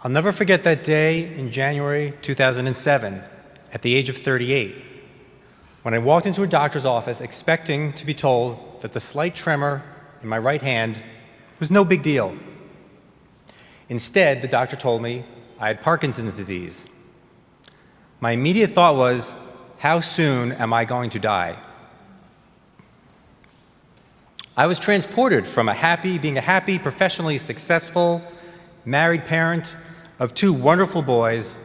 I'll never forget that day in January 2007, at the age of 38, when I walked into a doctor's office expecting to be told that the slight tremor in my right hand was no big deal. Instead, the doctor told me I had Parkinson's disease. My immediate thought was, how soon am I going to die? I was transported from being a happy, professionally successful, married parent of two wonderful boys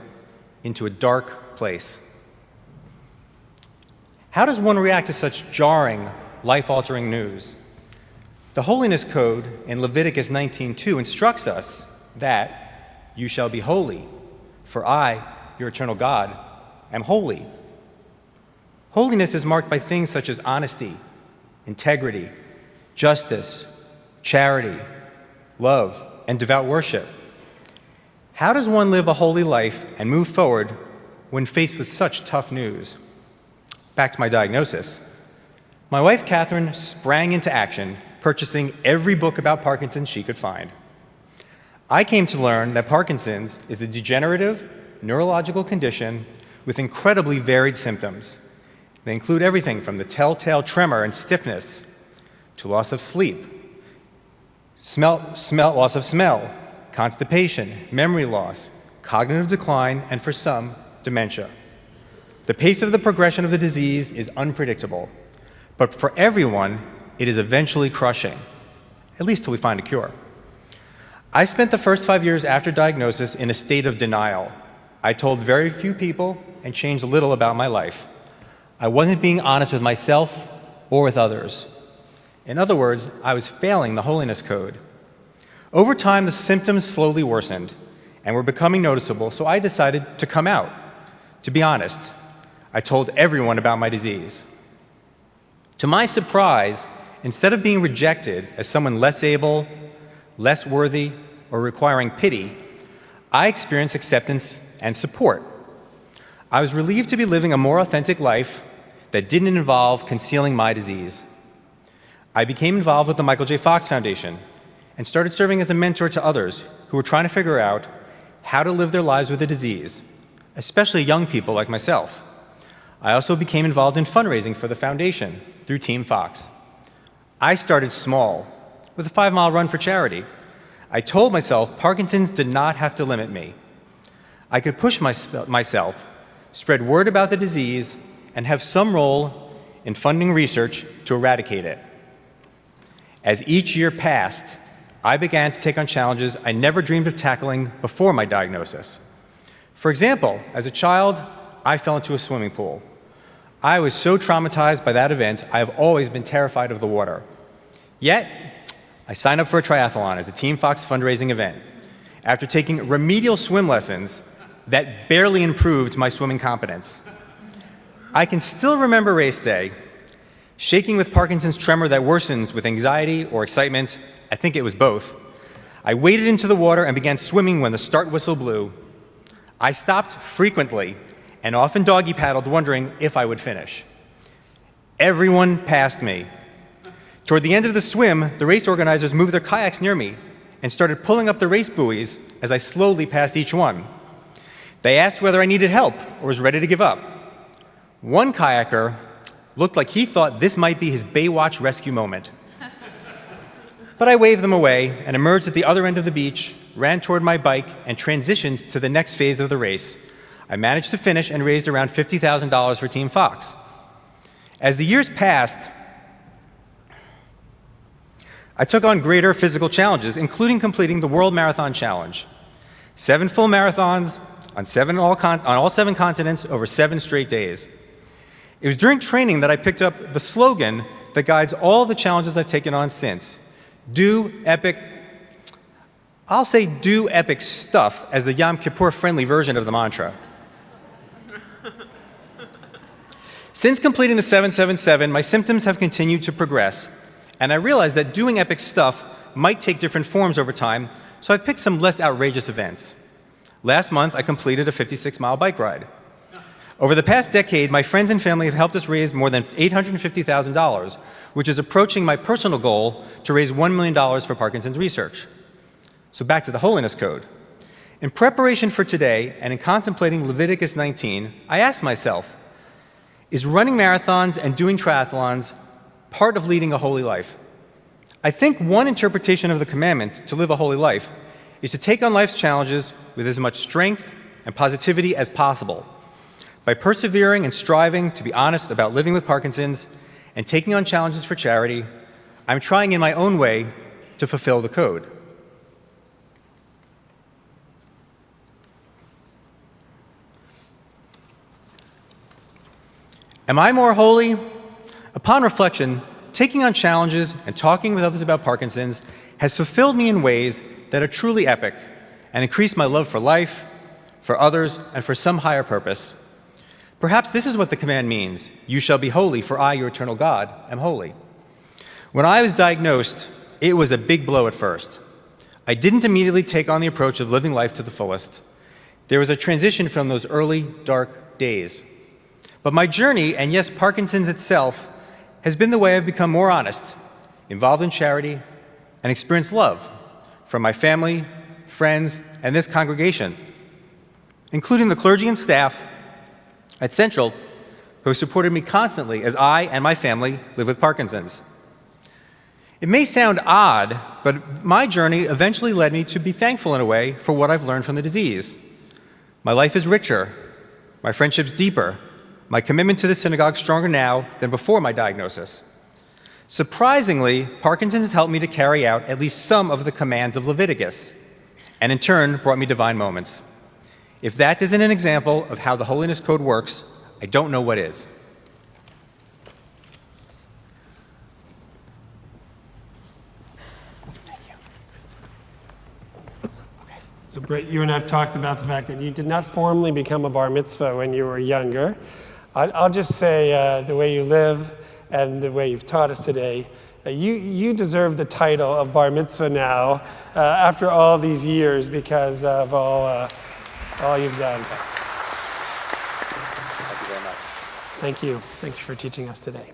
into a dark place. How does one react to such jarring, life-altering news? The Holiness Code in Leviticus 19:2 instructs us that you shall be holy, for I, your eternal God, am holy. Holiness is marked by things such as honesty, integrity, justice, charity, love, and devout worship. How does one live a holy life and move forward when faced with such tough news? Back to my diagnosis. My wife, Catherine, sprang into action, purchasing every book about Parkinson's she could find. I came to learn that Parkinson's is a degenerative neurological condition with incredibly varied symptoms. They include everything from the telltale tremor and stiffness to loss of sleep, loss of smell, constipation, memory loss, cognitive decline, and for some, dementia. The pace of the progression of the disease is unpredictable, but for everyone, it is eventually crushing, at least till we find a cure. I spent the first 5 years after diagnosis in a state of denial. I told very few people and changed little about my life. I wasn't being honest with myself or with others. In other words, I was failing the Holiness Code. Over time, the symptoms slowly worsened and were becoming noticeable, so I decided to come out. To be honest, I told everyone about my disease. To my surprise, instead of being rejected as someone less able, less worthy, or requiring pity, I experienced acceptance and support. I was relieved to be living a more authentic life that didn't involve concealing my disease. I became involved with the Michael J. Fox Foundation and started serving as a mentor to others who were trying to figure out how to live their lives with the disease, especially young people like myself. I also became involved in fundraising for the foundation through Team Fox. I started small, with a 5-mile run for charity. I told myself Parkinson's did not have to limit me. I could push myself, spread word about the disease, and have some role in funding research to eradicate it. As each year passed, I began to take on challenges I never dreamed of tackling before my diagnosis. For example, as a child, I fell into a swimming pool. I was so traumatized by that event, I have always been terrified of the water. Yet, I signed up for a triathlon as a Team Fox fundraising event after taking remedial swim lessons that barely improved my swimming competence. I can still remember race day, shaking with Parkinson's tremor that worsens with anxiety or excitement. I think it was both. I waded into the water and began swimming when the start whistle blew. I stopped frequently and often doggy paddled, wondering if I would finish. Everyone passed me. Toward the end of the swim, the race organizers moved their kayaks near me and started pulling up the race buoys as I slowly passed each one. They asked whether I needed help or was ready to give up. One kayaker looked like he thought this might be his Baywatch rescue moment. But I waved them away and emerged at the other end of the beach, ran toward my bike, and transitioned to the next phase of the race. I managed to finish and raised around $50,000 for Team Fox. As the years passed, I took on greater physical challenges, including completing the World Marathon Challenge. 7 full marathons on all 7 continents over 7 straight days. It was during training that I picked up the slogan that guides all the challenges I've taken on since. Do epic stuff as the Yom Kippur friendly version of the mantra. Since completing the 777, my symptoms have continued to progress, and I realized that doing epic stuff might take different forms over time, so I picked some less outrageous events. Last month, I completed a 56-mile bike ride. Over the past decade, my friends and family have helped us raise more than $850,000, which is approaching my personal goal to raise $1 million for Parkinson's research. So back to the Holiness Code. In preparation for today and in contemplating Leviticus 19, I asked myself, is running marathons and doing triathlons part of leading a holy life? I think one interpretation of the commandment to live a holy life is to take on life's challenges with as much strength and positivity as possible. By persevering and striving to be honest about living with Parkinson's and taking on challenges for charity, I'm trying in my own way to fulfill the code. Am I more holy? Upon reflection, taking on challenges and talking with others about Parkinson's has fulfilled me in ways that are truly epic and increased my love for life, for others, and for some higher purpose. Perhaps this is what the command means: you shall be holy, for I, your eternal God, am holy. When I was diagnosed, it was a big blow at first. I didn't immediately take on the approach of living life to the fullest. There was a transition from those early, dark days. But my journey, and yes, Parkinson's itself, has been the way I've become more honest, involved in charity, and experienced love from my family, friends, and this congregation, including the clergy and staff at Central, who have supported me constantly as I and my family live with Parkinson's. It may sound odd, but my journey eventually led me to be thankful in a way for what I've learned from the disease. My life is richer, my friendships deeper, my commitment to the synagogue stronger now than before my diagnosis. Surprisingly, Parkinson's has helped me to carry out at least some of the commands of Leviticus, and in turn brought me divine moments. If that isn't an example of how the Holiness Code works, I don't know what is. So Bret, you and I have talked about the fact that you did not formally become a bar mitzvah when you were younger. I'll just say the way you live and the way you've taught us today, you deserve the title of bar mitzvah now after all these years because of all you've done. Thank you very much. Thank you. Thank you for teaching us today.